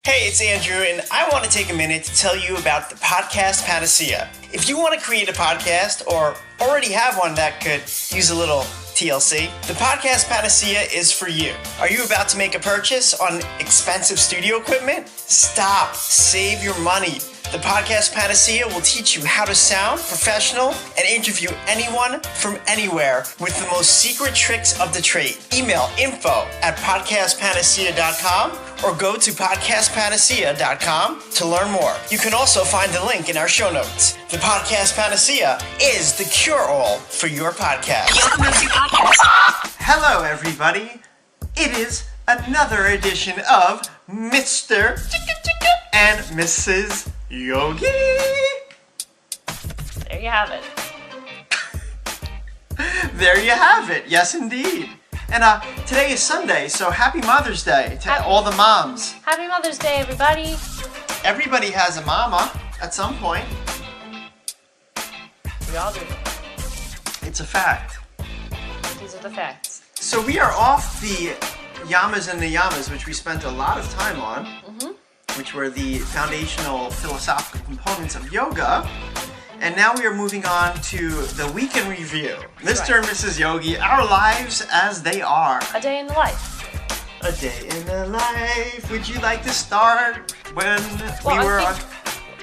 Hey, it's Andrew, and I want to take a minute to tell you about the Podcast Panacea. If you want to create a podcast or already have one that could use a little TLC, the Podcast Panacea is for you. Are you about to make a purchase on expensive studio equipment? Stop. Save your money. The Podcast Panacea will teach you how to sound professional and interview anyone from anywhere with the most secret tricks of the trade. Email info@podcastpanacea.com or go to podcastpanacea.com to learn more. You can also find the link in our show notes. The Podcast Panacea is the cure-all for your podcast. Hello, everybody. It is another edition of Mr. and Mrs. Yogi. There you have it. There you have it. Yes, indeed. And today is Sunday, so happy Mother's Day to all the moms. Happy Mother's Day, everybody. Everybody has a mama at some point. We all do. It's a fact. These are the facts. So we are off the yamas and niyamas, which we spent a lot of time on, which were the foundational philosophical components of yoga. And now we are moving on to the week in review. Mr. and Mrs. Yogi, our lives as they are. A day in the life. A day in the life. Would you like to start when we were on?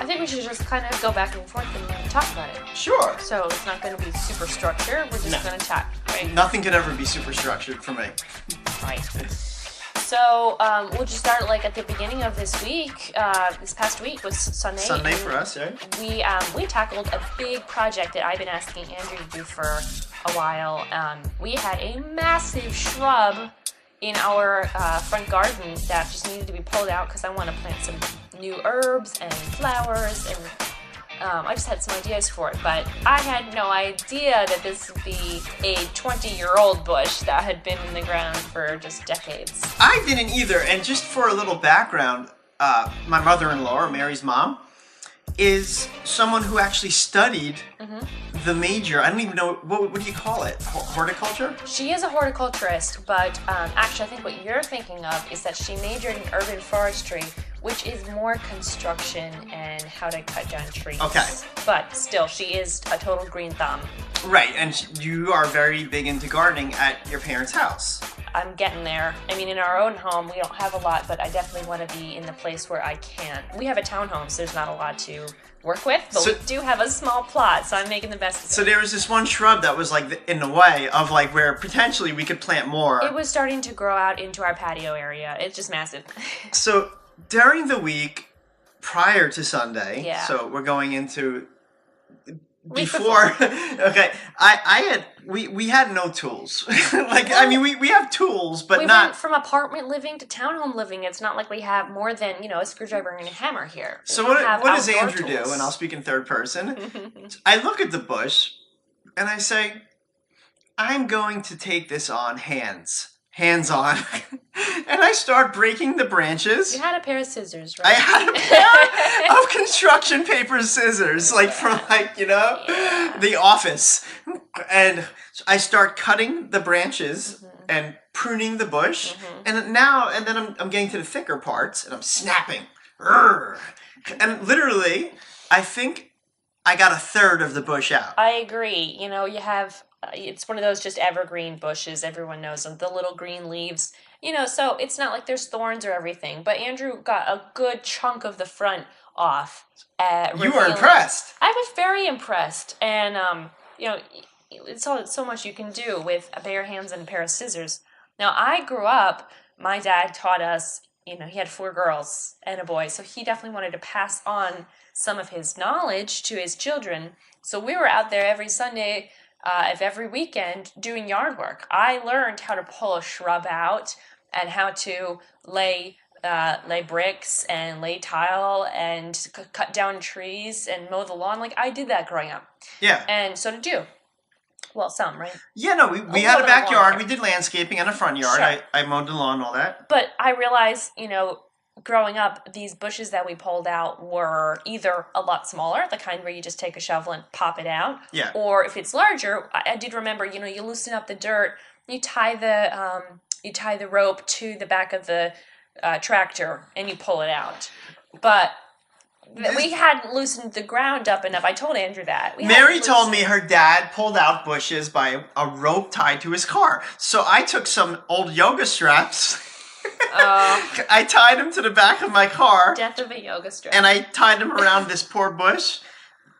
I think we should just kind of go back and forth and talk about it. Sure. So it's not going to be super structured. We're just going to talk, right? Nothing can ever be super structured for me. Right. So we'll just start like at the beginning of this week. This past week was Sunday. Sunday for us, yeah. We tackled a big project that I've been asking Andrew to do for a while. We had a massive shrub in our front garden that just needed to be pulled out because I want to plant some new herbs and flowers, and I just had some ideas for it, but I had no idea that this would be a 20-year-old bush that had been in the ground for just decades. I didn't either, and just for a little background, my mother-in-law, or Mary's mom, is someone who actually studied the major, I don't even know, what do you call it? Horticulture? She is a horticulturist, but actually I think what you're thinking of is that she majored in urban forestry, which is more construction and how to cut down trees. Okay. But still, she is a total green thumb. Right, and you are very big into gardening at your parents' house. I'm getting there. I mean, in our own home, we don't have a lot, but I definitely want to be in the place where I can. We have a townhome, so there's not a lot to work with, but we do have a small plot, so I'm making the best of it. So there was this one shrub that was like in the way of like where potentially we could plant more. It was starting to grow out into our patio area. It's just massive. So during the week prior to Sunday, so we're going into before okay, we had no tools. Like, I mean, we have tools, but we not went from apartment living to townhome living. It's not like we have more than, a screwdriver and a hammer here. So what does Andrew do? And I'll speak in third person. I look at the bush and I say, I'm going to take this on hands on. And I start breaking the branches. You had a pair of scissors, right? I had a pair of construction paper scissors, like from The Office. And I start cutting the branches and pruning the bush. And then I'm getting to the thicker parts and I'm snapping. And literally, I think I got a third of the bush out. I agree. You have... it's one of those just evergreen bushes. Everyone knows them. The little green leaves. So it's not like there's thorns or everything. But Andrew got a good chunk of the front off. You were impressed. I was very impressed. And, it's so much you can do with a pair of hands and a pair of scissors. Now, I grew up, my dad taught us, he had 4 girls and a boy. So he definitely wanted to pass on some of his knowledge to his children. So we were out there every Sunday of every weekend doing yard work. I learned how to pull a shrub out and how to lay bricks and lay tile and cut down trees and mow the lawn. Like, I did that growing up. Yeah. And so did you. Well, some, right? Yeah, no, we had a backyard. We did landscaping and a front yard. Sure. I mowed the lawn and all that. But I realized, growing up, these bushes that we pulled out were either a lot smaller, the kind where you just take a shovel and pop it out. Yeah. Or if it's larger, I did remember, you loosen up the dirt, you tie the rope to the back of the tractor and you pull it out. But we hadn't loosened the ground up enough. I told Andrew that. Mary told me her dad pulled out bushes by a rope tied to his car. So I took some old yoga straps. I tied them to the back of my car. Death of a yoga strap. And I tied them around this poor bush.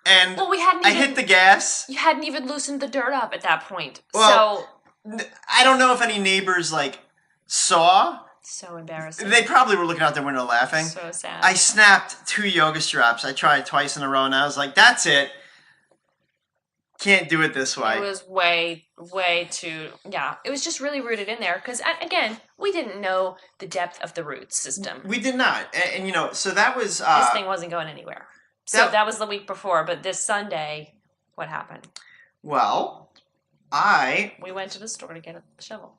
And I hit the gas. You hadn't even loosened the dirt up at that point. Well, I don't know if any neighbors saw. So embarrassing. They probably were looking out their window laughing. So sad. I snapped 2 yoga straps. I tried twice in a row and I was like, that's it. Can't do it this way. It was way too, it was just really rooted in there. Because, again, we didn't know the depth of the root system. We did not. And so that was... this thing wasn't going anywhere. So that was the week before. But this Sunday, what happened? Well, we went to the store to get a shovel.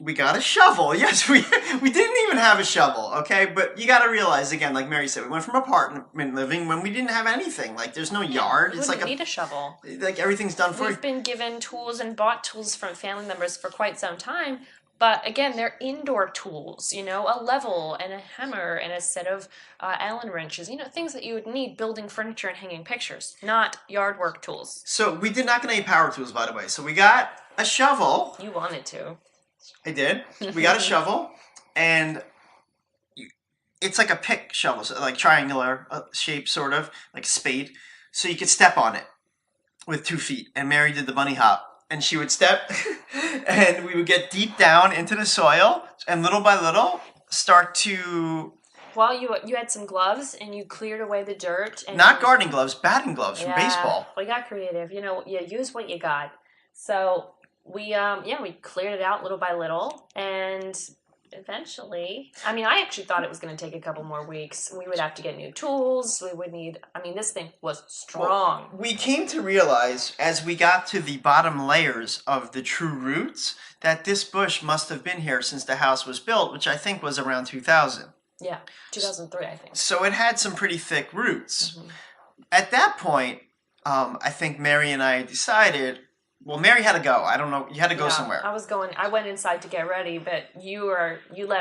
We got a shovel. Yes, we didn't even have a shovel, okay? But you got to realize, again, like Mary said, we went from apartment living when we didn't have anything. There's no yard. You wouldn't need a shovel. Everything's done for you. We've been given tools and bought tools from family members for quite some time. But, again, they're indoor tools, a level and a hammer and a set of Allen wrenches, things that you would need building furniture and hanging pictures, not yard work tools. So we did not get any power tools, by the way. So we got a shovel. You wanted to. I did. We got a shovel, and it's like a pick shovel, so triangular shape, sort of, like a spade. So you could step on it with 2 feet. And Mary did the bunny hop. And she would step, and we would get deep down into the soil, and little by little start to... Well, you had some gloves, and you cleared away the dirt. And not gardening gloves, batting gloves from baseball. We got creative. You use what you got. So we cleared it out little by little, and eventually, I actually thought it was going to take a couple more weeks. We would have to get new tools. We would need, this thing was strong. Well, we came to realize as we got to the bottom layers of the true roots that this bush must have been here since the house was built, which I think was around 2000. Yeah, 2003, I think. So it had some pretty thick roots. Mm-hmm. At that point, I think Mary and I decided... Well, Mary had to go. I don't know. You had to go somewhere. I went inside to get ready, but you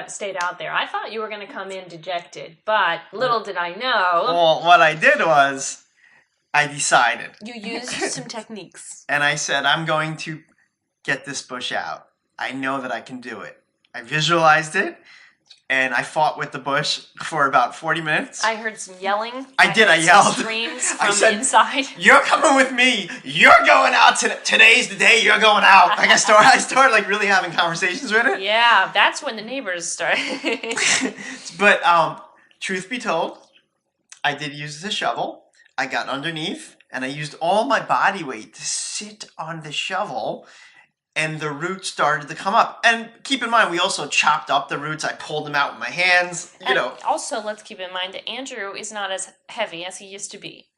stayed out there. I thought you were going to come in dejected, but little did I know. Well, what I did was I decided. You used some techniques. And I said, I'm going to get this bush out. I know that I can do it. I visualized it. And I fought with the bush for about 40 minutes. I heard some yelling. I yelled. Screams from inside. You're coming with me. You're going out. Today's the day you're going out. I started really having conversations with it. Yeah, that's when the neighbors started. But truth be told, I did use the shovel. I got underneath and I used all my body weight to sit on the shovel. And the roots started to come up. And keep in mind, we also chopped up the roots. I pulled them out with my hands, Also, let's keep in mind that Andrew is not as heavy as he used to be.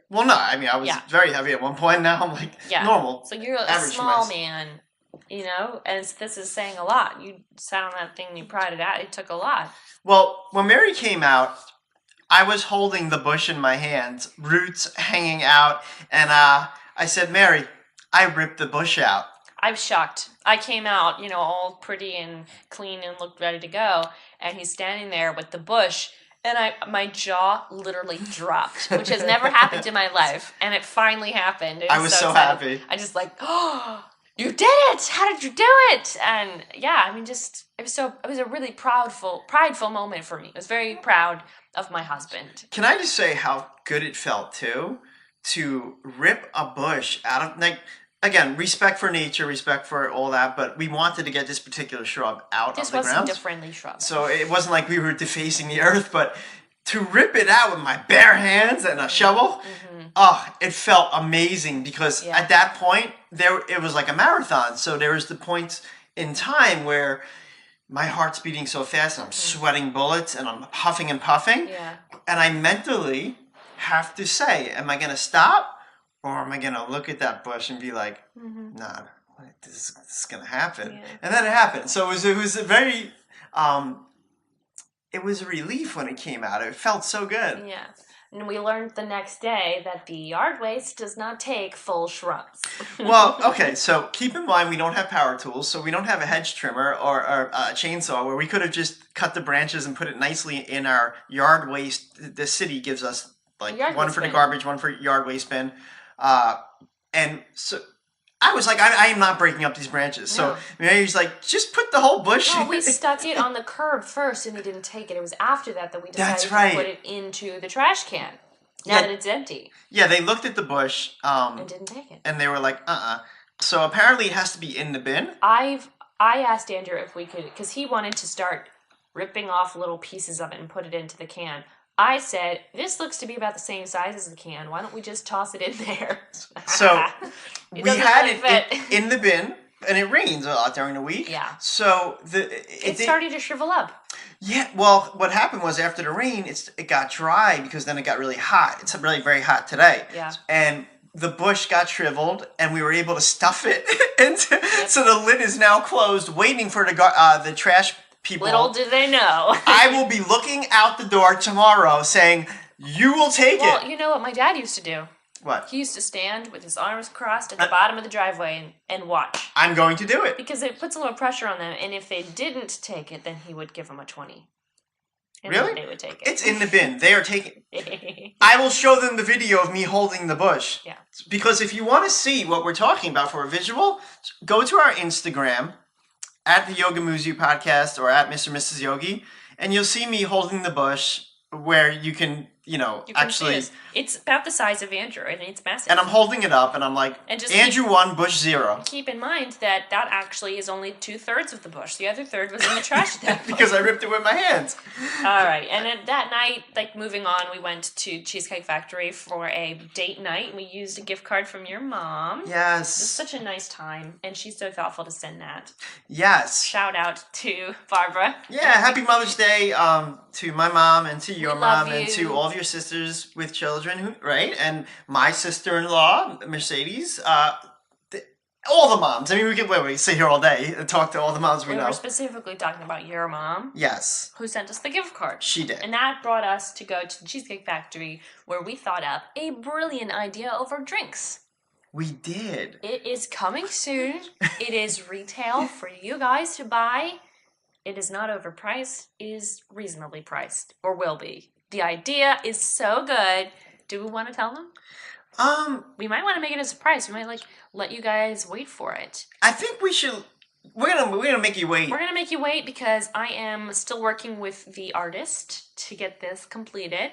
Well, no. I was very heavy at one point. Now I'm normal. So you're a small man, and this is saying a lot. You sat on that thing, you pried it out. It took a lot. Well, when Mary came out, I was holding the bush in my hands, roots hanging out. And I said, Mary, I ripped the bush out. I was shocked. I came out, all pretty and clean and looked ready to go. And he's standing there with the bush. And my jaw literally dropped, which has never happened in my life. And it finally happened. I was so happy. I just oh, you did it! How did you do it? And it was a really prideful moment for me. I was very proud of my husband. Can I just say how good it felt too to rip a bush out of Again, respect for nature, respect for all that, but we wanted to get this particular shrub out of the ground. This wasn't a friendly shrub. So it wasn't like we were defacing the earth, but to rip it out with my bare hands and a shovel, it felt amazing because at that point, it was like a marathon. So there was the point in time where my heart's beating so fast and I'm sweating bullets and I'm huffing and puffing. Yeah. And I mentally have to say, am I going to stop? Or am I going to look at that bush and be like, nah, this is going to happen. Yeah. And then it happened. So it was a very, it was a relief when it came out. It felt so good. Yeah. And we learned the next day that the yard waste does not take full shrubs. Well, okay, so keep in mind we don't have power tools, so we don't have a hedge trimmer or a chainsaw where we could have just cut the branches and put it nicely in our yard waste. The city gives us like one for the garbage, one for yard waste bin. And so I was like, I am not breaking up these branches. So Mary's like, just put the whole bush. No, we stuck it on the curb first and they didn't take it. It was after that we decided to put it into the trash can. Now that it's empty. Yeah, they looked at the bush. And didn't take it. And they were like, So apparently it has to be in the bin. I asked Andrew if we could, because he wanted to start ripping off little pieces of it and put it into the can. I said, this looks to be about the same size as the can. Why don't we just toss it in there? So we had it in the bin, and it rains a lot during the week. Yeah. So it started to shrivel up. Yeah. Well, what happened was after the rain, it got dry because then it got really hot. It's really very hot today. Yeah. And the bush got shriveled, and we were able to stuff it into. Yep. So the lid is now closed, waiting for the trash people. Little did they know. I will be looking out the door tomorrow saying, you will take it. Well, you know what my dad used to do? What? He used to stand with his arms crossed at the bottom of the driveway and watch. I'm going to do it. Because it puts a little pressure on them, and if they didn't take it, then he would give them a 20. And really? They would take it. It's in the bin. They are taking I will show them the video of me holding the bush. Yeah. Because if you want to see what we're talking about for a visual, go to our Instagram at TheYogaMovesYouPodcast or at Mr. and Mrs. Yogi, and you'll see me holding the bush where you can, actually... It's about the size of Andrew, and it's massive. And I'm holding it up, and I'm like, Andrew 1, bush 0. Keep in mind that actually is only 2/3 of the bush. The other third was in the trash at that point. Because I ripped it with my hands. All right, and then that night, moving on, we went to Cheesecake Factory for a date night, and we used a gift card from your mom. Yes. It was such a nice time, and she's so thoughtful to send that. Yes. Shout out to Barbara. Yeah, happy Mother's Day to my mom and to your mom and to all of your sisters with children, right? And my sister-in-law, Mercedes, all the moms. I mean, we could sit here all day and talk to all the moms we know. We were specifically talking about your mom. Yes. Who sent us the gift card. She did. And that brought us to go to the Cheesecake Factory, where we thought up a brilliant idea over drinks. We did. It is coming soon. It is retail for you guys to buy. It is not overpriced. It is reasonably priced, or will be. The idea is so good. Do we want to tell them? We might want to make it a surprise. We might let you guys wait for it. I think we should. We're gonna make you wait. We're gonna make you wait because I am still working with the artist to get this completed.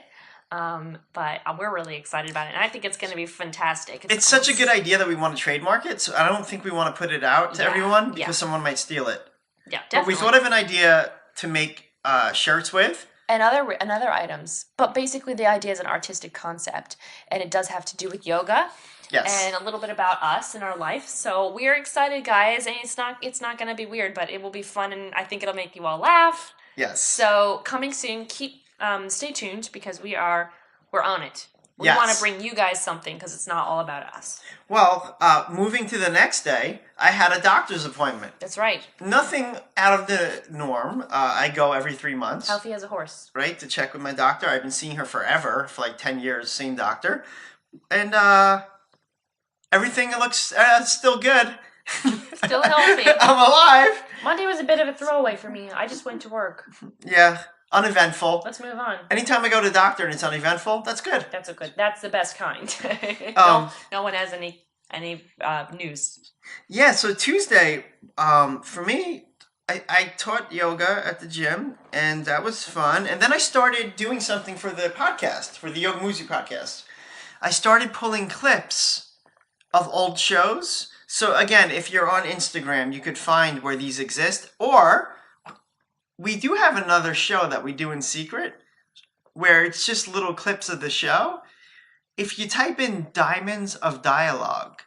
But we're really excited about it, and I think it's going to be fantastic. It's such a good idea that we want to trademark it, so I don't think we want to put it out to everyone because someone might steal it. Yeah, definitely. But we thought of an idea to make shirts with. And other items. But basically the idea is an artistic concept, and it does have to do with yoga. Yes. And a little bit about us and our life. So we're excited, guys, and it's not going to be weird, but it will be fun, and I think it'll make you all laugh. Yes. So coming soon, stay tuned because we're on it. We want to bring you guys something because it's not all about us. Well, moving to the next day, I had a doctor's appointment. That's right. Nothing out of the norm. I go every 3 months. Healthy as a horse. Right, to check with my doctor. I've been seeing her forever, for 10 years, same doctor. And everything looks still good. Still healthy. I'm alive. Monday was a bit of a throwaway for me. I just went to work. Yeah. Uneventful. Let's move on. Anytime I go to the doctor and it's uneventful, that's good. That's the best kind. No one has any news. Yeah, so Tuesday, for me, I taught yoga at the gym, and that was fun. And then I started doing something for the podcast, for the TheYogaMovesYouPodcast. I started pulling clips of old shows. So again, if you're on Instagram, you could find where these exist, or we do have another show that we do in secret where it's just little clips of the show. If you type in Diamonds of Dialogue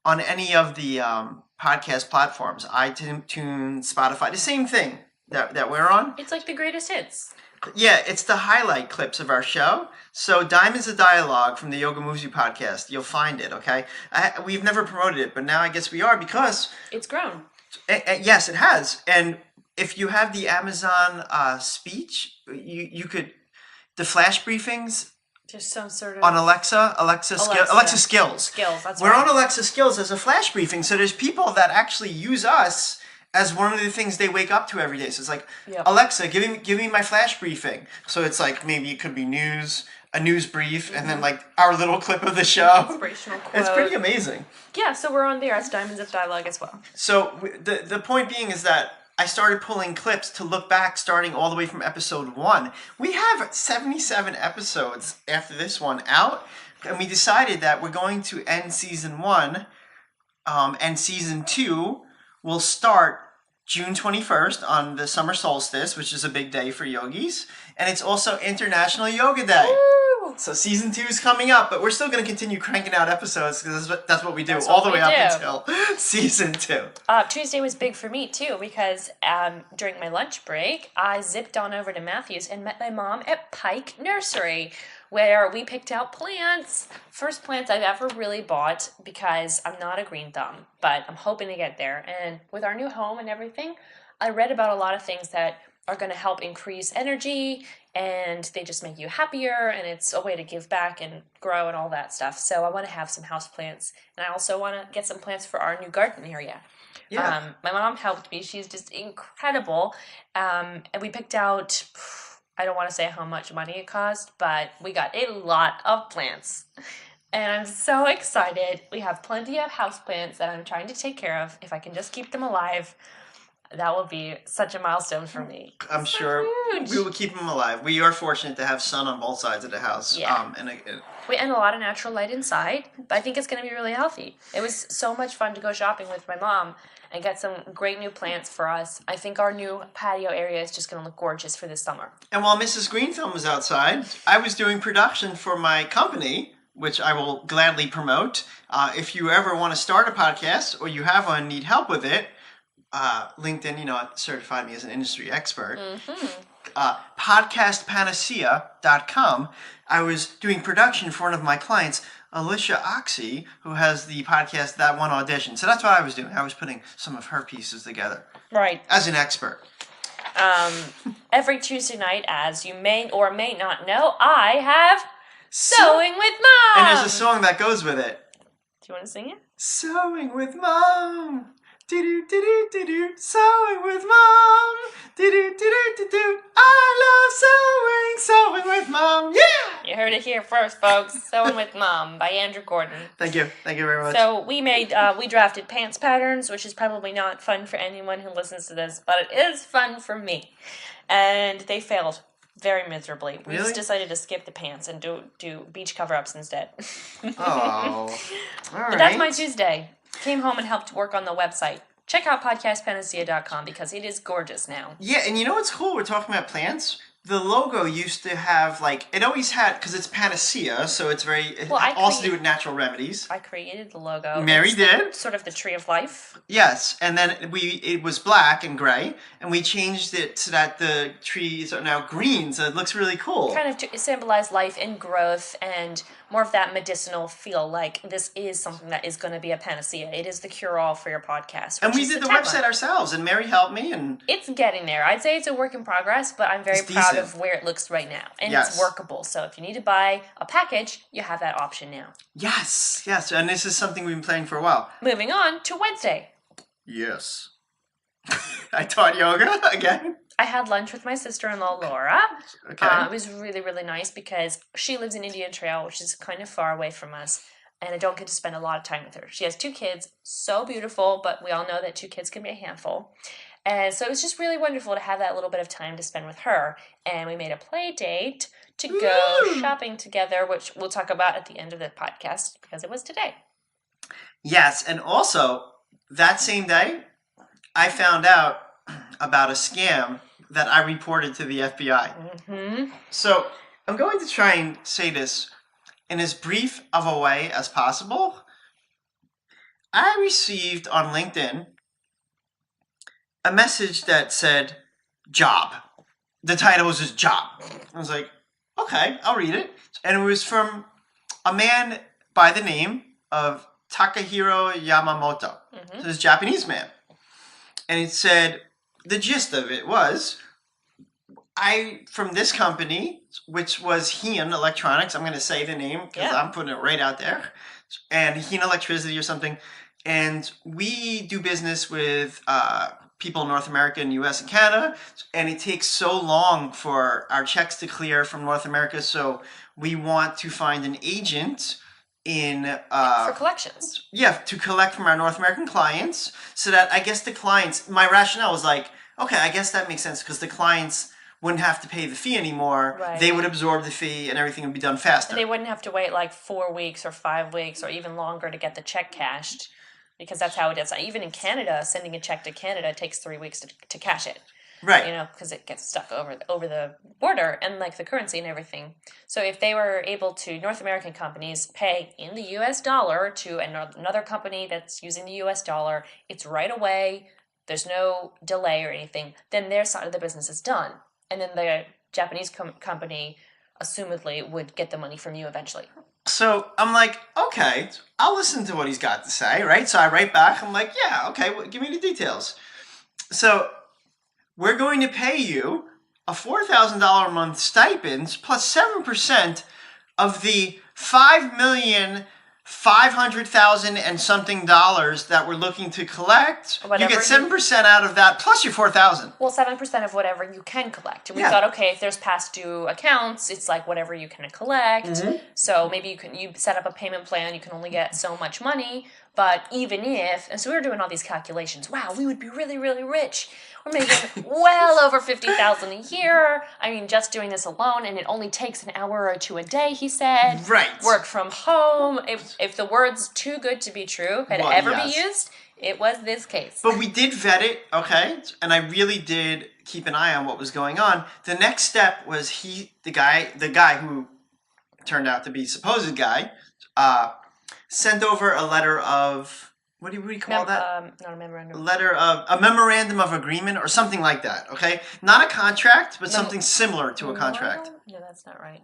on any of the podcast platforms, iTunes, Spotify, the same thing that we're on. It's like the greatest hits. Yeah, it's the highlight clips of our show. So Diamonds of Dialogue from the Yoga Moves You podcast, you'll find it, okay? We've never promoted it, but now I guess we are because... It's grown. Yes, it has. And if you have the Amazon speech, you could... The flash briefings There's some sort of... On Alexa Skills. Skills, that's We're right. on Alexa Skills as a flash briefing, so there's people that actually use us as one of the things they wake up to every day. So it's like, Alexa, give me my flash briefing. So it's like, maybe it could be a news brief, and then like our little clip of the show. Inspirational quote. It's pretty amazing. Yeah, so we're on there as Diamonds of Dialogue as well. So the point being is that I started pulling clips to look back, starting all the way from episode 1. We have 77 episodes after this one out, and we decided that we're going to end season 1, and season 2 will start June 21st on the summer solstice, which is a big day for yogis, and it's also International Yoga Day. Woo! So season 2 is coming up, but we're still going to continue cranking out episodes because that's what we do all the way up until season 2. Tuesday was big for me too because during my lunch break, I zipped on over to Matthew's and met my mom at Pike Nursery, where we picked out plants. First plants I've ever really bought because I'm not a green thumb, but I'm hoping to get there. And with our new home and everything, I read about a lot of things that are going to help increase energy, and they just make you happier, and it's a way to give back and grow and all that stuff. So I want to have some house plants, and I also want to get some plants for our new garden area. Yeah. My mom helped me. She's just incredible. And we picked out, I don't want to say how much money it cost, but we got a lot of plants. And I'm so excited. We have plenty of house plants that I'm trying to take care of. If I can just keep them alive, that will be such a milestone for me. I'm sure we will keep them alive. We are fortunate to have sun on both sides of the house. Yeah. We and a lot of natural light inside, but I think it's going to be really healthy. It was so much fun to go shopping with my mom and get some great new plants for us. I think our new patio area is just going to look gorgeous for this summer. And while Mrs. Greenfilm was outside, I was doing production for my company, which I will gladly promote. If you ever want to start a podcast or you have one and need help with it, LinkedIn, certified me as an industry expert. Podcastpanacea.com. I was doing production for one of my clients, Alicia Oxy, who has the podcast That One Audition. So that's what I was doing. I was putting some of her pieces together. Right. As an expert. Every Tuesday night, as you may or may not know, I have Sewing with Mom. And there's a song that goes with it. Do you want to sing it? Sewing with Mom. Do-do-do-do-do-do. Sewing with Mom. Do-do-do-do-do-do. I love sewing with Mom. Yeah! You heard it here first, folks. Sewing with Mom by Andrew Gordon. Thank you. Thank you very much. So we drafted pants patterns, which is probably not fun for anyone who listens to this, but it is fun for me. And they failed very miserably. We just decided to skip the pants and do beach cover-ups instead. Oh. All right. But that's my Tuesday. Came home and helped work on the website. Check out podcastpanacea.com because it is gorgeous now. Yeah, and you know what's cool? We're talking about plants. The logo used to have, it always had, because it's Panacea, so it's also to do with natural remedies. I created the logo. Mary did. Sort of the tree of life. Yes, and then it was black and gray, and we changed it so that the trees are now green, so it looks really cool. Kind of to symbolize life and growth and more of that medicinal feel, like this is something that is going to be a panacea. It is the cure-all for your podcast. And we did the website ourselves, and Mary helped me. And it's getting there. I'd say it's a work in progress, but I'm very proud of where it looks right now. And it's workable. So if you need to buy a package, you have that option now. Yes. And this is something we've been playing for a while. Moving on to Wednesday. Yes. I taught yoga again. I had lunch with my sister-in-law, Laura. Okay. It was really, really nice because she lives in Indian Trail, which is kind of far away from us, and I don't get to spend a lot of time with her. She has 2 kids, so beautiful, but we all know that 2 kids can be a handful. And so it was just really wonderful to have that little bit of time to spend with her. And we made a play date to go shopping together, which we'll talk about at the end of the podcast because it was today. Yes, and also, that same day, I found out about a scam that I reported to the FBI. Mm-hmm. So I'm going to try and say this in as brief of a way as possible. I received on LinkedIn a message that said, job. The title was just job. I was like, okay, I'll read it. And it was from a man by the name of Takahiro Yamamoto. Mm-hmm. So this Japanese man. And it said, the gist of it was, from this company, which was Heian Electronics, I'm going to say the name because I'm putting it right out there, and Heian Electricity or something, and we do business with people in North America and US and Canada, and it takes so long for our checks to clear from North America, so we want to find an agent for collections. Yeah, to collect from our North American clients, so that I guess the clients, my rationale was like, okay, I guess that makes sense because the clients wouldn't have to pay the fee anymore. Right. They would absorb the fee and everything would be done faster. And they wouldn't have to wait like 4 weeks or 5 weeks or even longer to get the check cashed, because that's how it is. Even in Canada, sending a check to Canada takes 3 weeks to cash it. Right. You know, because it gets stuck over the border and like the currency and everything. So if they were able to, North American companies pay in the US dollar to another company that's using the US dollar, it's right away, there's no delay or anything, then their side of the business is done. And then the Japanese company, assumedly, would get the money from you eventually. So I'm like, okay, I'll listen to what he's got to say, right? So I write back, I'm like, yeah, okay, well, give me the details. So we're going to pay you a $4,000 a month stipend plus 7% of the $5,500,000 and something dollars that we're looking to collect. Whatever you get 7% out of that plus your $4,000. Well, 7% of whatever you can collect. And we thought, okay, if there's past due accounts, it's like whatever you can collect. Mm-hmm. So maybe you set up a payment plan, you can only get so much money. But even if, and so we were doing all these calculations, wow, we would be really, really rich. We're making well over $50,000 a year. I mean, just doing this alone, and it only takes an hour or two a day, he said. Right. Work from home. If the words too good to be true could ever be used, it was this case. But we did vet it, okay? And I really did keep an eye on what was going on. The next step was the guy who turned out to be supposed guy, sent over a letter of, what do we call that? Not a memorandum. A memorandum of agreement or something like that, okay? Not a contract, but something similar to a contract. No, that's not right.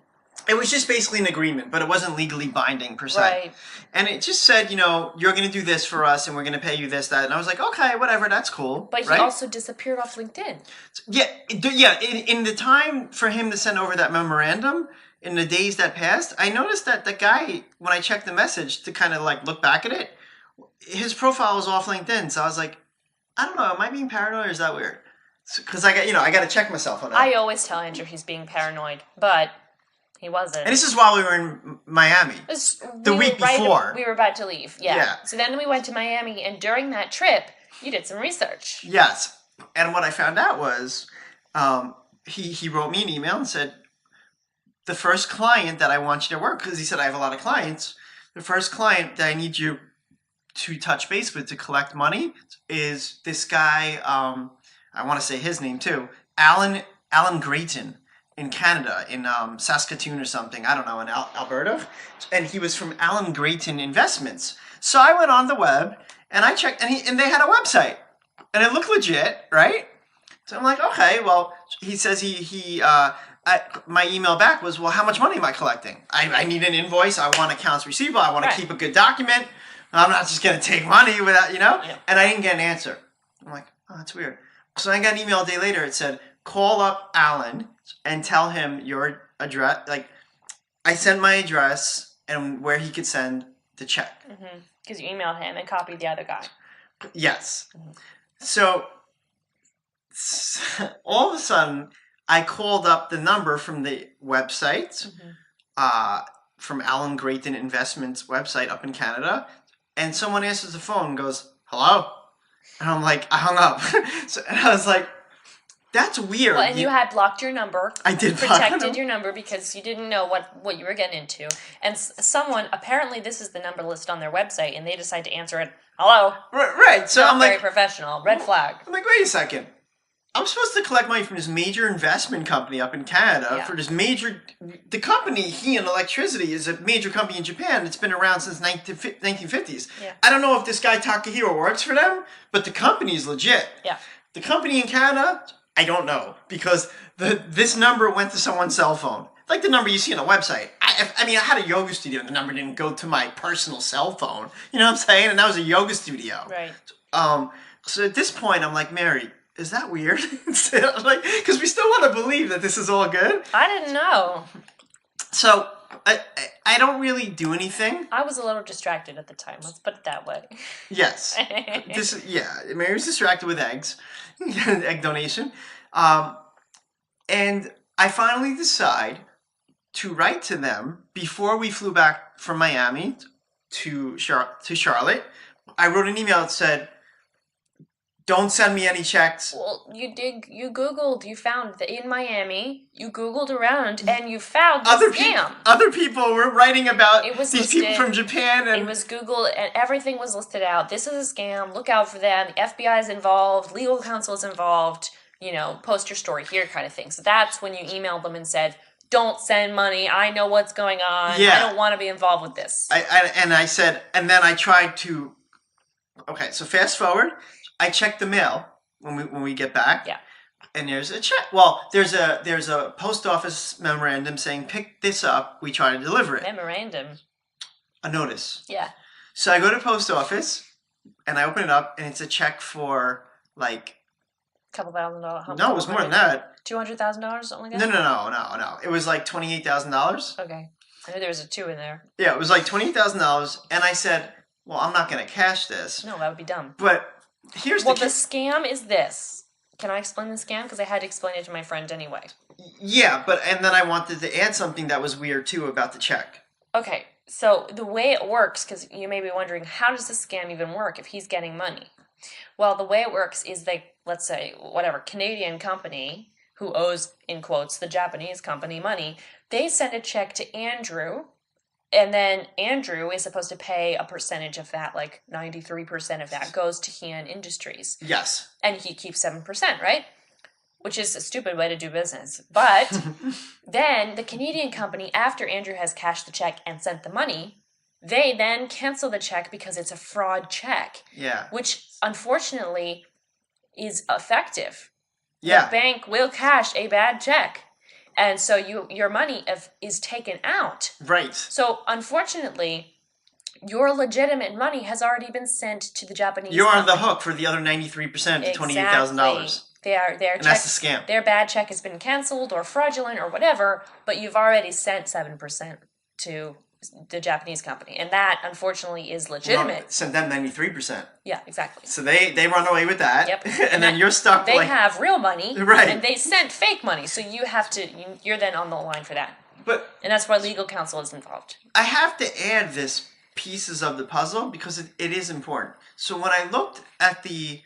It was just basically an agreement, but it wasn't legally binding per se. Right. And it just said, you're going to do this for us and we're going to pay you this, that. And I was like, okay, whatever, that's cool. But he also disappeared off LinkedIn. Yeah. In the time for him to send over that memorandum, in the days that passed, I noticed that the guy, when I checked the message to kind of like look back at it, his profile was off LinkedIn. So I was like, I don't know, am I being paranoid or is that weird? Because I got to check myself on that. I always tell Andrew he's being paranoid, but he wasn't. And this is while we were in Miami. The week before. We were about to leave, yeah. So then we went to Miami, and during that trip, you did some research. Yes. And what I found out was he wrote me an email and said, the first client that I want you to work, because he said I have a lot of clients, the first client that I need you to touch base with to collect money is this guy, I want to say his name too, Alan Grayton in Canada, in Saskatoon or something, I don't know, in Alberta, and he was from Alan Grayton Investments. So I went on the web and I checked, and they had a website, and it looked legit, right? So I'm like, okay, well, he says my email back was, well, how much money am I collecting? I need an invoice. I want accounts receivable. I want to keep a good document. I'm not just going to take money without, Yeah. And I didn't get an answer. I'm like, oh, that's weird. So I got an email a day later. It said, call up Alan and tell him your address. Like, I sent my address and where he could send the check. Because you emailed him and copied the other guy. Yes. Mm-hmm. So all of a sudden, I called up the number from the website, from Alan Grayton Investments website up in Canada, and someone answers the phone and goes, hello? And I'm like, I hung up. And I was like, that's weird. Well, and you had blocked your number. I did protected your number because you didn't know what you were getting into. And someone, apparently this is the number listed on their website, and they decide to answer it, hello? Right. So Not I'm very like, professional. Red flag. I'm like, wait a second. I'm supposed to collect money from this major investment company up in Canada for this the company, Heian Electricity, is a major company in Japan. It's been around since 1950s. Yeah. I don't know if this guy Takahiro works for them, but the company is legit. Yeah. The company in Canada, I don't know, because this number went to someone's cell phone. Like the number you see on a website. I mean, I had a yoga studio and the number didn't go to my personal cell phone. You know what I'm saying? And that was a yoga studio. Right. So at this point, I'm like, Mary, is that weird? Like, because we still want to believe that this is all good. I didn't know. So I don't really do anything. I was a little distracted at the time. Let's put it that way. Yes. Mary was distracted with eggs. Egg donation. And I finally decide to write to them before we flew back from Miami to Charlotte. I wrote an email that said, don't send me any checks. Well, you Googled, you found that in Miami, you Googled around and you found the scam. Other people were writing about it was these listed, people from Japan. And it was Googled and everything was listed out. This is a scam. Look out for them. The FBI is involved. Legal counsel is involved. Post your story here kind of thing. So that's when you emailed them and said, don't send money. I know what's going on. Yeah. I don't want to be involved with this. I said, and then I tried to, okay, so fast forward. I checked the mail when we get back. Yeah. And there's a check. Well, there's a post office memorandum saying, pick this up. We try to deliver it. Memorandum. A notice. Yeah. So I go to post office and I open it up and it's a check for like $2,000. No, it was more than that. $200,000, something like that? No. It was like $28,000. Okay. I knew there was a 2 in there. Yeah, it was like $28,000. And I said, well, I'm not going to cash this. No, that would be dumb. But here's the scam is this. Can I explain the scam? Because I had to explain it to my friend anyway. Yeah, and then I wanted to add something that was weird too about the check. Okay, so the way it works, because you may be wondering, how does the scam even work if he's getting money? Well, the way it works is let's say, whatever, Canadian company who owes, in quotes, the Japanese company money, they send a check to Andrew. And then Andrew is supposed to pay a percentage of that, like 93% of that goes to Heian Industries. Yes. And he keeps 7%, right? Which is a stupid way to do business. But then the Canadian company, after Andrew has cashed the check and sent the money, they then cancel the check because it's a fraud check. Yeah. Which, unfortunately, is effective. Yeah. The bank will cash a bad check. And so your money is taken out. Right. So, unfortunately, your legitimate money has already been sent to the Japanese You're company. on the hook for the other 93% to $28,000. And that's the scam. Their bad check has been canceled or fraudulent or whatever, but you've already sent 7% to the Japanese company. And that, unfortunately, is legitimate. Well, send them 93%. Yeah, exactly. So they run away with that. Yep. and then you're stuck. They have real money. Right. And they sent fake money. So you're then on the line for that. And that's why legal counsel is involved. I have to add this pieces of the puzzle because it is important. So when I looked at the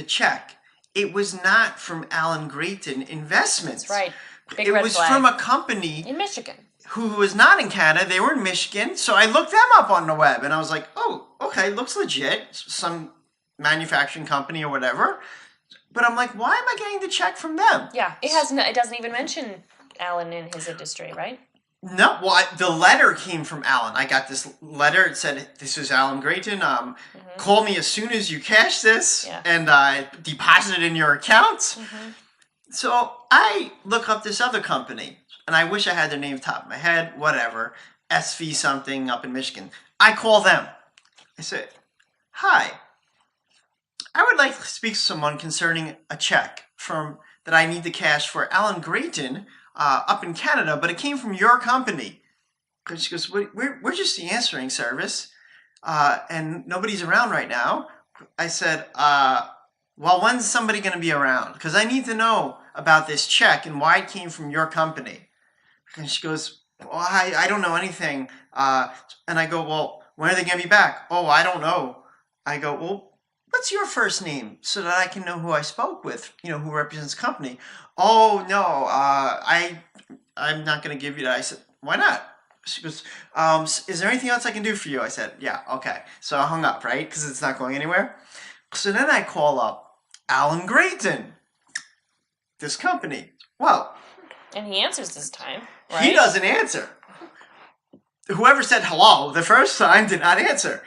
check, it was not from Alan Grayton Investments. That's right. Big it red was flag. from a company in Michigan. Who was not in Canada. They were in Michigan. So I looked them up on the web and I was like, oh, okay, looks legit. Some manufacturing company or whatever. But I'm like, why am I getting the check from them? Yeah, it doesn't even mention Alan in his industry, right? No, well, the letter came from Alan. I got this letter. It said, this is Alan Grayton. Call me as soon as you cash this and deposit it in your account. Mm-hmm. So I look up this other company. And I wish I had their name top of my head, whatever, SV something up in Michigan. I call them. I said, hi, I would like to speak to someone concerning a check that I need to cash for Alan Grayton up in Canada, but it came from your company. She goes, we're just the answering service, and nobody's around right now. I said, well, when's somebody going to be around? Because I need to know about this check and why it came from your company. And she goes, well, I don't know anything. And I go, well, when are they going to be back? Oh, I don't know. I go, well, what's your first name so that I can know who I spoke with, who represents the company? Oh, no, I'm not going to give you that. I said, why not? She goes, is there anything else I can do for you? I said, yeah, okay. So I hung up, right? Because it's not going anywhere. So then I call up Alan Grayton, this company. Well, and he answers this time, right? He doesn't answer. Whoever said hello the first time did not answer.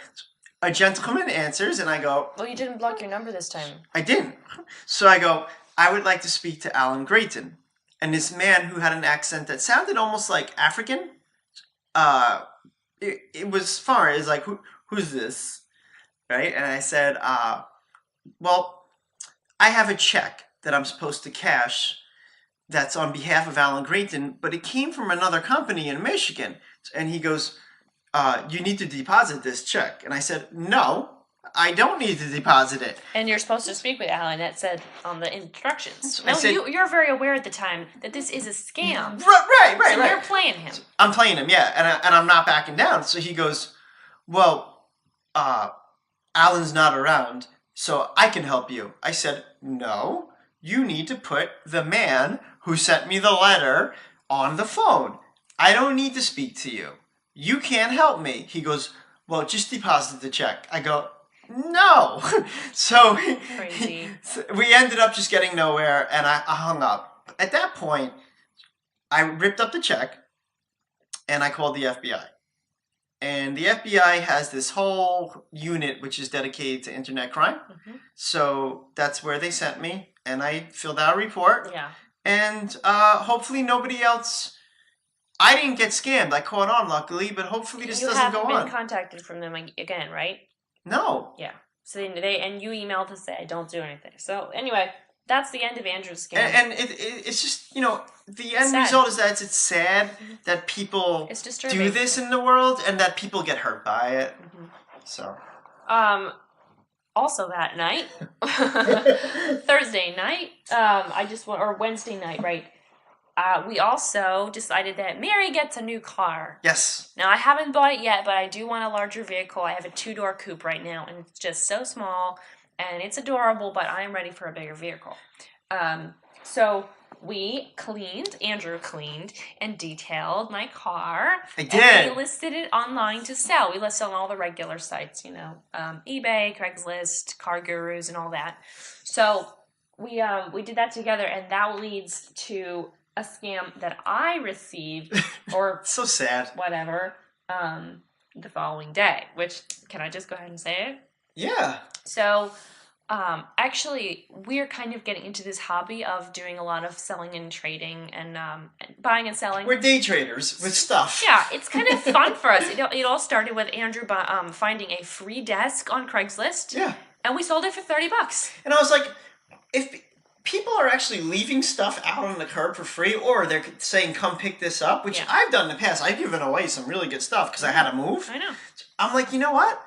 A gentleman answers, and I go... Well, you didn't block your number this time. I didn't. So I go, I would like to speak to Alan Grayton. And this man who had an accent that sounded almost like African, it was far. It was like, who's this? Right? And I said, well, I have a check that I'm supposed to cash that's on behalf of Alan Grayton, but it came from another company in Michigan. And he goes, you need to deposit this check. And I said, no, I don't need to deposit it. And you're supposed to speak with Alan. That said on the instructions. I said, you're very aware at the time that this is a scam. Right. So you're playing him. I'm playing him, yeah, and I'm not backing down. So he goes, well, Alan's not around, so I can help you. I said, no, you need to put the man who sent me the letter on the phone. I don't need to speak to you. You can't help me. He goes, well, just deposit the check. I go, no. So we ended up just getting nowhere, and I hung up. At that point, I ripped up the check, and I called the FBI. And the FBI has this whole unit which is dedicated to internet crime. Mm-hmm. So that's where they sent me, and I filled out a report. Yeah. And hopefully nobody else... I didn't get scammed. I caught on, luckily, but hopefully this doesn't go on. You haven't been contacted from them again, right? No. Yeah. So and you emailed to say, don't do anything. So anyway, that's the end of Andrew's scam. And it's just, the end result is that it's sad that people do this in the world and that people get hurt by it. Mm-hmm. So. Also that night, Thursday night, or Wednesday night, right? We also decided that Mary gets a new car. Yes. Now, I haven't bought it yet, but I do want a larger vehicle. I have a 2-door coupe right now, and it's just so small, and it's adorable, but I am ready for a bigger vehicle. So Andrew cleaned and detailed my car. I did. And we listed it online to sell. We listed on all the regular sites, eBay, Craigslist, Car Gurus, and all that. So we did that together, and that leads to a scam that I received, or so sad, whatever, the following day. Which, can I just go ahead and say it? Yeah. So, actually, we're kind of getting into this hobby of doing a lot of selling and trading and buying and selling. We're day traders with stuff. Yeah, it's kind of fun for us. It all started with Andrew finding a free desk on Craigslist. Yeah. And we sold it for $30. And I was like, if people are actually leaving stuff out on the curb for free, or they're saying, come pick this up, which I've done in the past. I've given away some really good stuff because I had to move. I know. I'm like, you know what?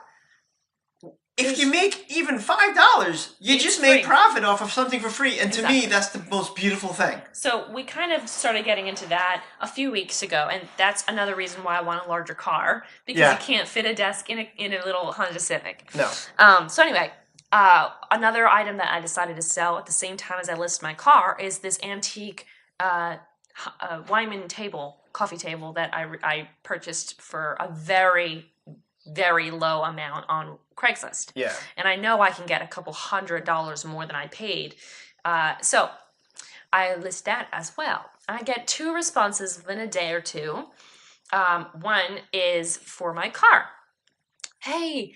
If you make even $5, you just made profit off of something for free. And to me, that's the most beautiful thing. So we kind of started getting into that a few weeks ago. And that's another reason why I want a larger car. Because you can't fit a desk in a little Honda Civic. No. So anyway... another item that I decided to sell at the same time as I list my car is this antique Wyman coffee table that I purchased for a very, very low amount on Craigslist. Yeah. And I know I can get a couple $100 more than I paid. So I list that as well. I get 2 responses within a day or two. One is for my car. Hey,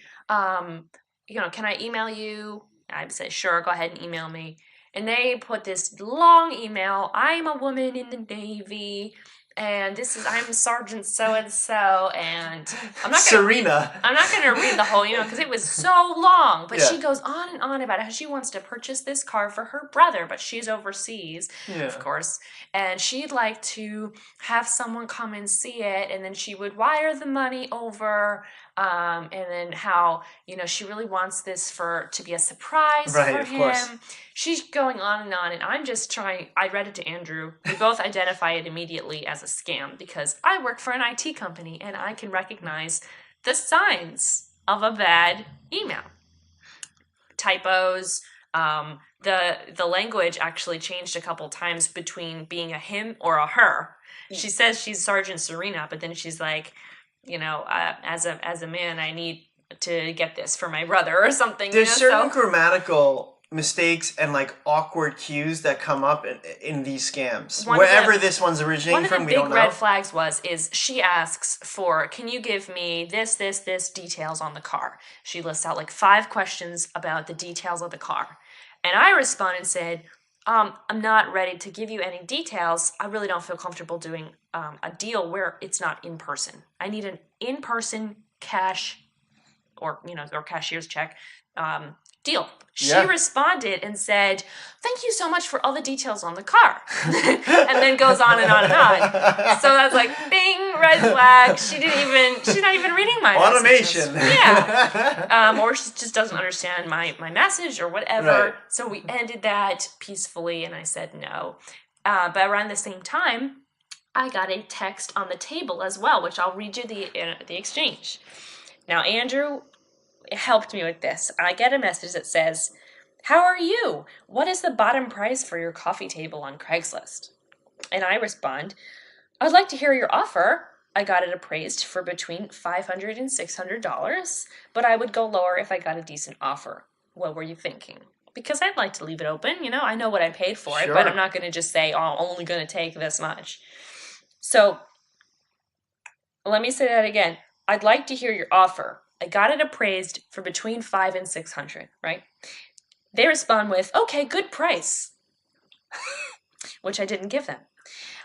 can I email you? I say, sure, go ahead and email me. And they put this long email. I'm a woman in the Navy, and I'm Sergeant so-and-so, and I'm not gonna read the whole email because it was so long. But she goes on and on about how she wants to purchase this car for her brother, but she's overseas, of course, and she'd like to have someone come and see it, and then she would wire the money over. And then how, she really wants this to be a surprise for him. Course. She's going on, and I'm just trying. I read it to Andrew. We both identify it immediately as a scam because I work for an IT company and I can recognize the signs of a bad email. Typos. The language actually changed a couple times between being a him or a her. She says she's Sergeant Serena, but then she's like, as a man, I need to get this for my brother or something. There's certain grammatical mistakes and awkward cues that come up in these scams. Wherever this one's originating from, we don't know. One of the big red flags is she asks for, can you give me this details on the car? She lists out 5 questions about the details of the car. And I responded and said, I'm not ready to give you any details. I really don't feel comfortable doing a deal where it's not in person. I need an in-person cash or cashier's check deal. She Yeah. responded and said, "Thank you so much for all the details on the car." And then goes on and on and on. So I was like, bing, red flag. She's not even reading my automation. messages. Yeah. Or she just doesn't understand my message or whatever. Right. So we ended that peacefully and I said no. But around the same time, I got a text on the table as well, which I'll read you the exchange. Now, Andrew helped me with this. I get a message that says, "How are you? What is the bottom price for your coffee table on Craigslist?" And I respond, "I'd like to hear your offer. I got it appraised for between $500 and $600, but I would go lower if I got a decent offer. What were you thinking?" Because I'd like to leave it open, I know what I paid for it, but I'm not going to just say, "Oh, I'm only going to take this much." So let me say that again. I'd like to hear your offer. I got it appraised for between $500 and $600, right? They respond with, "Okay, good price," which I didn't give them.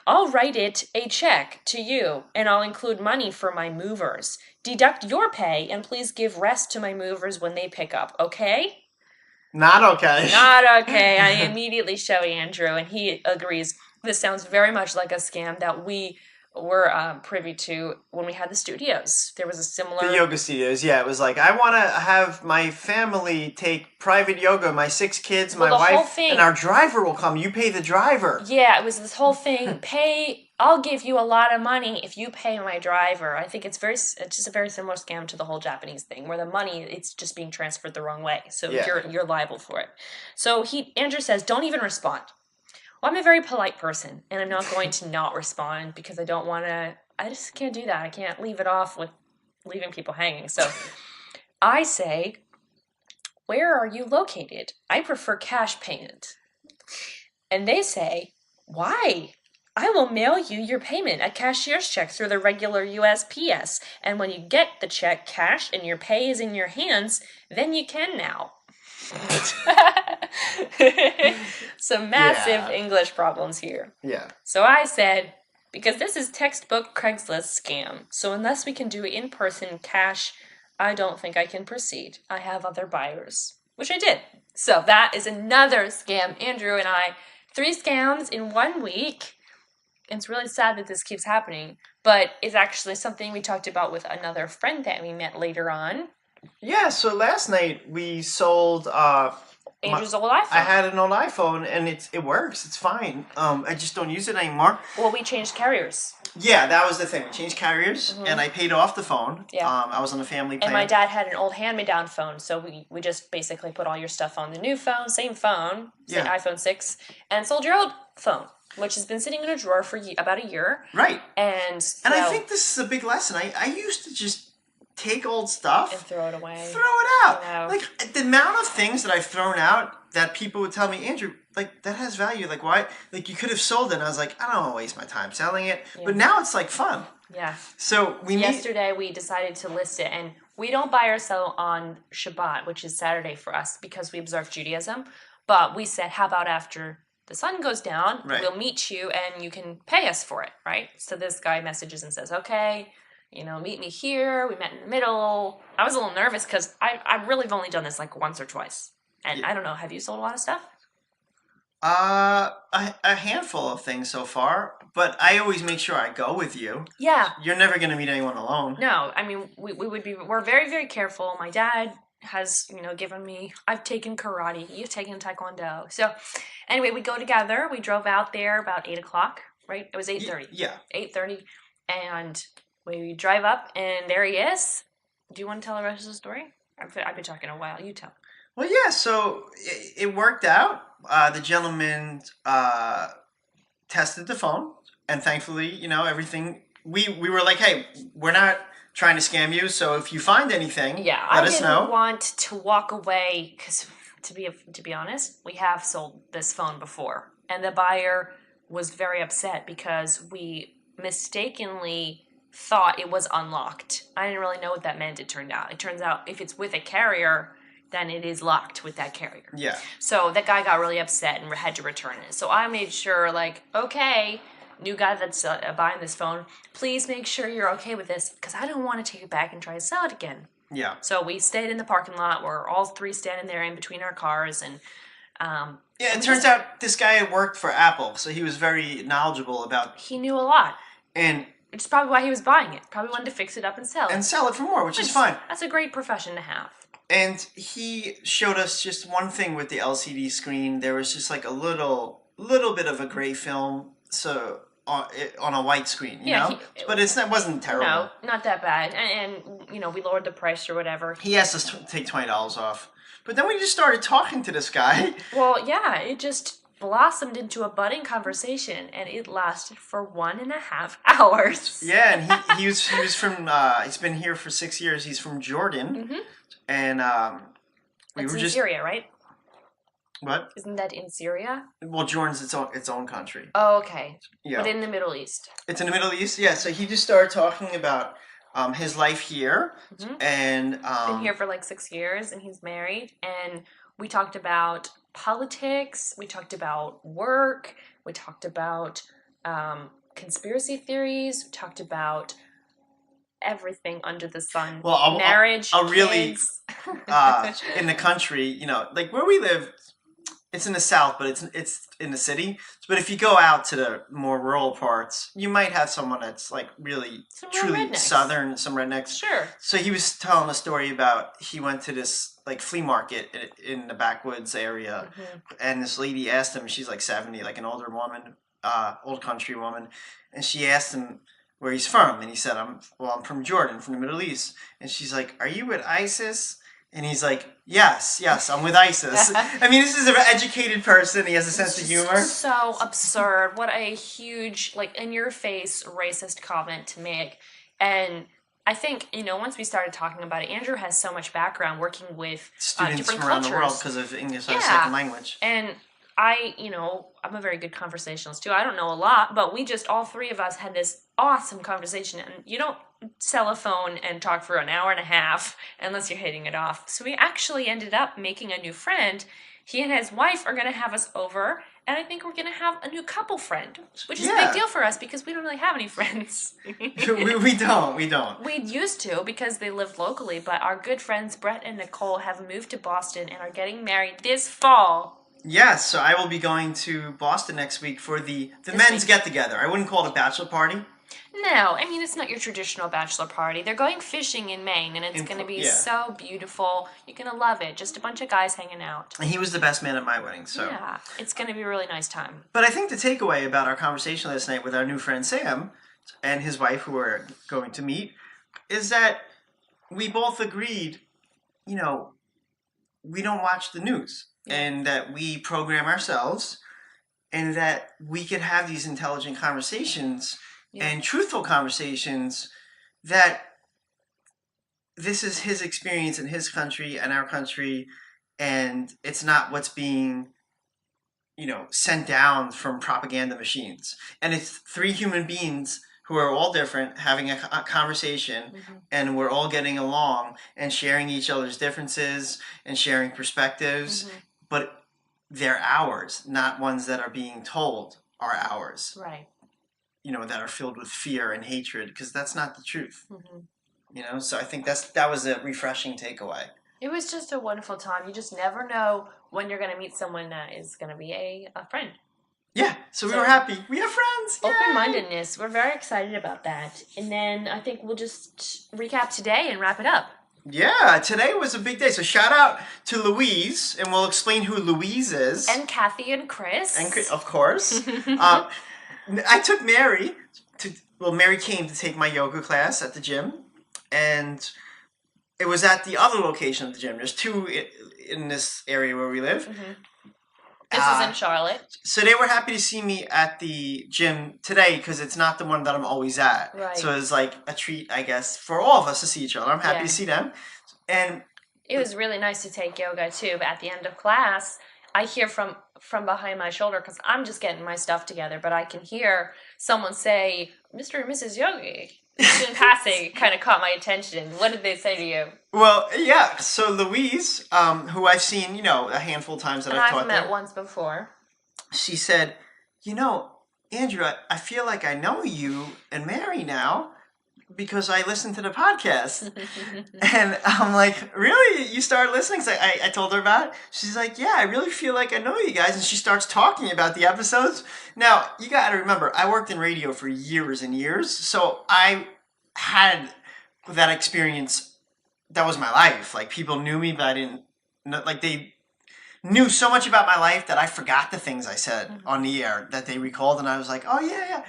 "I'll write it a check to you, and I'll include money for my movers. Deduct your pay, and please give rest to my movers when they pick up, okay?" Not okay. Not okay. I immediately show Andrew, and he agrees. This sounds very much like a scam that we were privy to when we had the studios. There was a similar... The yoga studios, yeah. It was like, I want to have my family take private yoga, my 6 kids, my wife, and our driver will come. You pay the driver. Yeah, it was this whole thing. I'll give you a lot of money if you pay my driver. I think it's just a very similar scam to the whole Japanese thing, where the money, it's just being transferred the wrong way. So you're liable for it. So Andrew says, "Don't even respond." Well, I'm a very polite person, and I'm not going to not respond because I just can't do that. I can't leave it off with leaving people hanging. So I say, "Where are you located? I prefer cash payment." And they say, "Why? I will mail you your payment, a cashier's check through the regular USPS. And when you get the check cash and your pay is in your hands, then you can now." Some massive English problems here. Yeah. So I said, because this is textbook Craigslist scam, so unless we can do in-person cash, I don't think I can proceed. I have other buyers. Which I did. So that is another scam. Andrew and I, 3 scams in 1 week. It's really sad that this keeps happening, but it's actually something we talked about with another friend that we met later on. Yeah, so last night we sold Andrew's old iPhone. I had an old iPhone and it works. It's fine. I just don't use it anymore. Well, we changed carriers. Yeah, that was the thing. We changed carriers and I paid off the phone. Yeah. I was on a family plan. And my dad had an old hand-me-down phone, so we just basically put all your stuff on the new phone, same phone, iPhone 6, and sold your old phone, which has been sitting in a drawer for about a year. Right. And I think this is a big lesson. I used to just take old stuff and throw it away. Throw it out. Like the amount of things that I've thrown out that people would tell me, "Andrew, like that has value. Like why? Like you could have sold it." And I was like, I don't want to waste my time selling it. Yeah. But now it's like fun. Yeah. So yesterday we decided to list it, and we don't buy or sell on Shabbat, which is Saturday for us because we observe Judaism. But we said, how about after the sun goes down, we'll meet you and you can pay us for it, right? So this guy messages and says, "Okay, meet me here." We met in the middle. I was a little nervous because I really have only done this like once or twice. And I don't know, have you sold a lot of stuff? A handful of things so far, but I always make sure I go with you. Yeah. You're never going to meet anyone alone. No, I mean, we're very, very careful. My dad has, given me, I've taken karate, you've taken taekwondo. So anyway, we go together. We drove out there about 8 o'clock, right? It was 8:30. Yeah. 8:30. And we drive up, and there he is. Do you want to tell the rest of the story? I've been talking a while. You tell. Well, yeah, so it worked out. The gentleman tested the phone, and thankfully, everything, we were like, "Hey, we're not trying to scam you, so if you find anything, let us know." I didn't want to walk away, because to be honest, we have sold this phone before, and the buyer was very upset because we mistakenly thought it was unlocked. I didn't really know what that meant, it turned out. It turns out if it's with a carrier, then it is locked with that carrier. Yeah. So that guy got really upset and had to return it. So I made sure, okay, new guy that's buying this phone, please make sure you're okay with this because I don't want to take it back and try to sell it again. Yeah. So we stayed in the parking lot. We're all three standing there in between our cars, and it turns out this guy had worked for Apple, so he was very knowledgeable about. He knew a lot, and which is probably why he was buying it. Probably wanted to fix it up and sell it. And sell it for more, which is fine. That's a great profession to have. And he showed us just one thing with the LCD screen. There was just like a little bit of a gray film, so on a white screen, you know. But it wasn't terrible. No, not that bad. And we lowered the price or whatever. He asked us to take $20 off, but then we just started talking to this guy. Well, yeah, it just blossomed into a budding conversation, and it lasted for 1.5 hours. Yeah, and he was from. He's been here for 6 years. He's from Jordan, and we were just Syria, right? What? Isn't that in Syria? Well, Jordan's its own country. Oh, okay. Yeah. But in the Middle East. It's in the Middle East, yeah. So he just started talking about his life here, and been here for like 6 years, and he's married. And we talked about politics. We talked about work. We talked about conspiracy theories. We talked about everything under the sun. Well, marriage, really, kids. in the country, like where we live. It's in the south, but it's in the city. But if you go out to the more rural parts, you might have someone that's like really, truly southern, some rednecks. Sure. So he was telling a story about he went to this like flea market in the backwoods area, and this lady asked him, she's like 70, like an older woman, old country woman, and she asked him where he's from, and he said, I'm from Jordan, from the Middle East. And she's like, are you with ISIS? And he's like, yes, I'm with ISIS. I mean, this is an educated person. He has a sense of humor. So absurd. What a huge, in-your-face racist comment to make. And I think, once we started talking about it, Andrew has so much background working with students different from around cultures. the world because of English as a second language. And I'm a very good conversationalist too. I don't know a lot, but all three of us had this awesome conversation. And you don't sell a phone and talk for 1.5 hours unless you're hitting it off. So we actually ended up making a new friend. He and his wife are going to have us over, and I think we're going to have a new couple friend, which is a big deal for us because we don't really have any friends. we don't. We used to because they live locally, but our good friends Brett and Nicole have moved to Boston and are getting married this fall. Yes, so I will be going to Boston next week for the men's get-together. I wouldn't call it a bachelor party. No, I mean, it's not your traditional bachelor party. They're going fishing in Maine, and it's going to be so beautiful. You're going to love it. Just a bunch of guys hanging out. And he was the best man at my wedding, so. Yeah, it's going to be a really nice time. But I think the takeaway about our conversation last night with our new friend Sam and his wife, who we're going to meet, is that we both agreed, we don't watch the news. And that we program ourselves, and that we could have these intelligent conversations and truthful conversations, that this is his experience in his country and our country, and it's not what's being, sent down from propaganda machines. And it's three human beings who are all different, having a conversation, and we're all getting along and sharing each other's differences and sharing perspectives. But they're ours, not ones that are being told are ours. Right. That are filled with fear and hatred, because that's not the truth. So I think that was a refreshing takeaway. It was just a wonderful time. You just never know when you're going to meet someone that is going to be a friend. Yeah, so we were happy. We have friends. Yay! Open-mindedness. We're very excited about that. And then I think we'll just recap today and wrap it up. Yeah, today was a big day. So shout out to Louise, and we'll explain who Louise is. And Kathy and Chris. Of course. I took Mary Mary came to take my yoga class at the gym, and it was at the other location of the gym. There's two in this area where we live. This is in Charlotte. So they were happy to see me at the gym today because it's not the one that I'm always at. Right. So it was like a treat, I guess, for all of us to see each other. I'm happy to see them. And it was really nice to take yoga too, but at the end of class, I hear from behind my shoulder, because I'm just getting my stuff together, but I can hear someone say, Mr. and Mrs. Yogi. In passing, kind of caught my attention. What did they say to you? Well, yeah. So Louise, who I've seen, a handful of times that I've taught met there, once before. She said, Andrew, I feel like I know you and Mary now. because I listened to the podcast. And I'm like, really? You started listening? So I told her about it. She's like, yeah, I really feel like I know you guys. And she starts talking about the episodes. Now, you got to remember, I worked in radio for years and years. So I had that experience. That was my life. Like, people knew me, but I didn't know, like, they knew so much about my life that I forgot the things I said on the air that they recalled. And I was like, oh, yeah.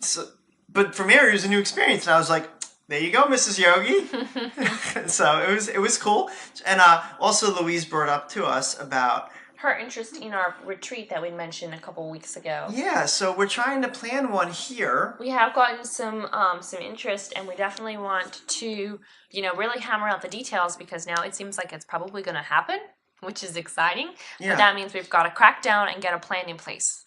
So, but for Mary, it was a new experience. And I was like, there you go, Mrs. Yogi. So it was cool. And also Louise brought up to us about her interest in our retreat that we mentioned a couple weeks ago. Yeah, so we're trying to plan one here. We have gotten some interest, and we definitely want to, really hammer out the details, because now it seems like it's probably going to happen, which is exciting. Yeah. But that means we've got to crack down and get a plan in place.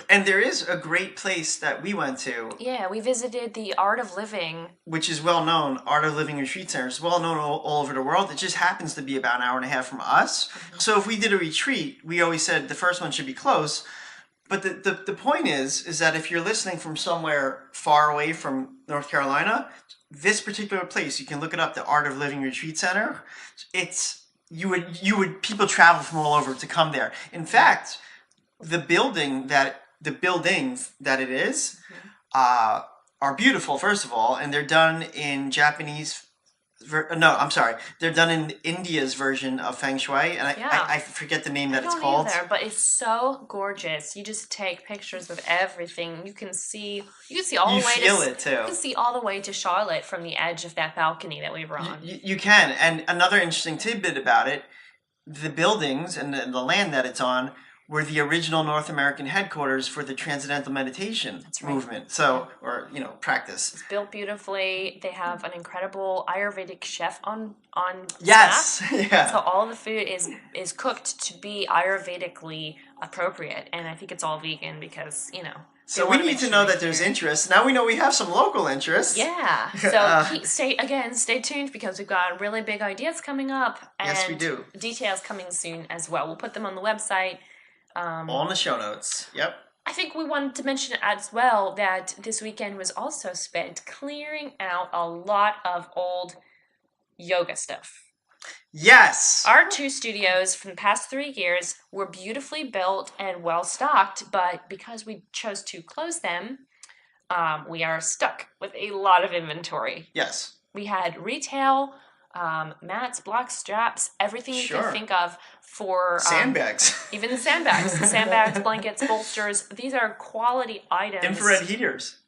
And there is a great place that we went to. Yeah, we visited the Art of Living. Which is well known. Art of Living Retreat Center is well known all over the world. It just happens to be about an hour and a half from us. Mm-hmm. So if we did a retreat, we always said the first one should be close. But the point is that if you're listening from somewhere far away from North Carolina, this particular place, you can look it up, the Art of Living Retreat Center. People travel from all over to come there. In fact, the buildings that it is are beautiful, first of all, and they're done in Japanese. They're done in India's version of Feng Shui, and I forget the name that it's called. Either, but it's so gorgeous. You just take pictures of everything. You can see all the way. You feel it too. You can see all the way to Charlotte from the edge of that balcony that we were on. You can, and another interesting tidbit about it: the buildings and the land that it's on were the original North American headquarters for the Transcendental Meditation movement. So, practice. It's built beautifully. They have an incredible Ayurvedic chef on yes, staff. Yeah. So all the food is cooked to be Ayurvedically appropriate, and I think it's all vegan because So we need to know that there's interest. Now we know we have some local interest. Yeah. So stay tuned, because we've got really big ideas coming up. And yes, we do. Details coming soon as well. We'll put them on the website. All in the show notes. Yep. I think we wanted to mention as well that this weekend was also spent clearing out a lot of old yoga stuff. Yes. Our 2 studios from the past 3 years were beautifully built and well stocked, but because we chose to close them, we are stuck with a lot of inventory. Yes. We had retail, mats, blocks, straps, everything you can think of for sandbags. Even the sandbags, blankets, bolsters. These are quality items. Infrared heaters.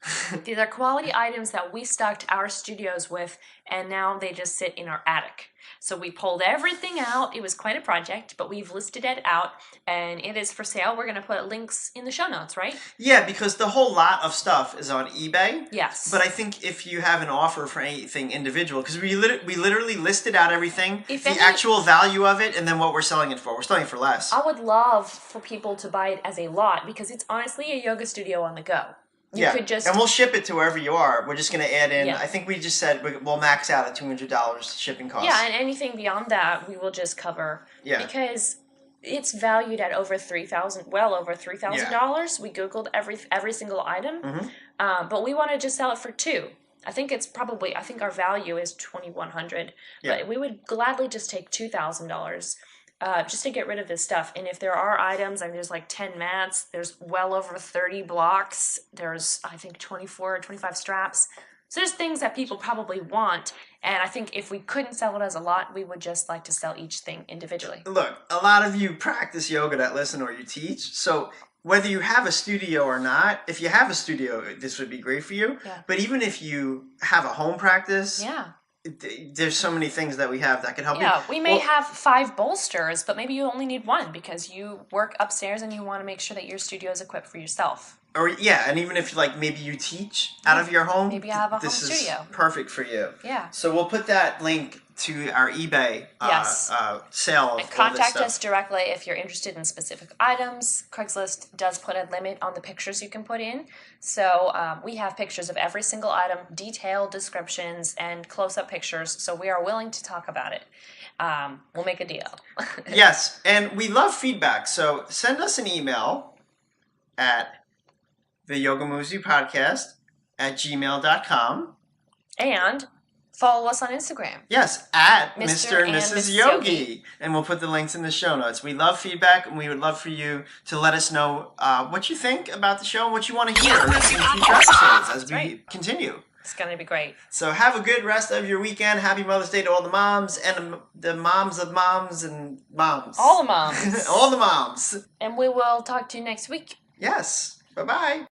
These are quality items that we stocked our studios with, and now they just sit in our attic. So we pulled everything out. It was quite a project, but we've listed it out, and it is for sale. We're going to put links in the show notes, right? Yeah, because the whole lot of stuff is on eBay. Yes. But I think if you have an offer for anything individual, because we literally listed out everything, actual value of it, and then what we're selling it for. We're selling it for less. I would love for people to buy it as a lot, because it's honestly a yoga studio on the go. And we'll ship it to wherever you are. We're just going to add in, I think we just said we'll max out at $200 shipping costs. Yeah, and anything beyond that, we will just cover. Yeah. Because it's valued at over $3,000, well over $3,000. Yeah. We Googled every single item, but we want to just sell it for $2,000. I think our value is $2,100, but we would gladly just take $2,000. Just to get rid of this stuff. And if there are items, there's like 10 mats, there's well over 30 blocks, there's I think 24 or 25 straps. So there's things that people probably want, and I think if we couldn't sell it as a lot, we would just like to sell each thing individually. Look, a lot of you practice yoga that listen or you teach, so whether you have a studio or not, if you have a studio, this would be great for you. Yeah. But even if you have a home practice, there's so many things that we have that can help you. Yeah, we may have 5 bolsters, but maybe you only need 1 because you work upstairs and you want to make sure that your studio is equipped for yourself. Or and even if maybe you teach out of your home, maybe you have a home studio. This is perfect for you. Yeah. So we'll put that link to our eBay sale. And contact us directly if you're interested in specific items. Craigslist does put a limit on the pictures you can put in. So we have pictures of every single item, detailed descriptions, and close-up pictures. So we are willing to talk about it. We'll make a deal. Yes, and we love feedback. So send us an email at TheYogaMovesYouPodcast @gmail.com. And follow us on Instagram. Yes, at Mr. and Mrs. Yogi. And we'll put the links in the show notes. We love feedback, and we would love for you to let us know what you think about the show and what you want to hear in future episodes as we continue. It's going to be great. So have a good rest of your weekend. Happy Mother's Day to all the moms and the moms of moms and moms. All the moms. All the moms. And we will talk to you next week. Yes. Bye-bye.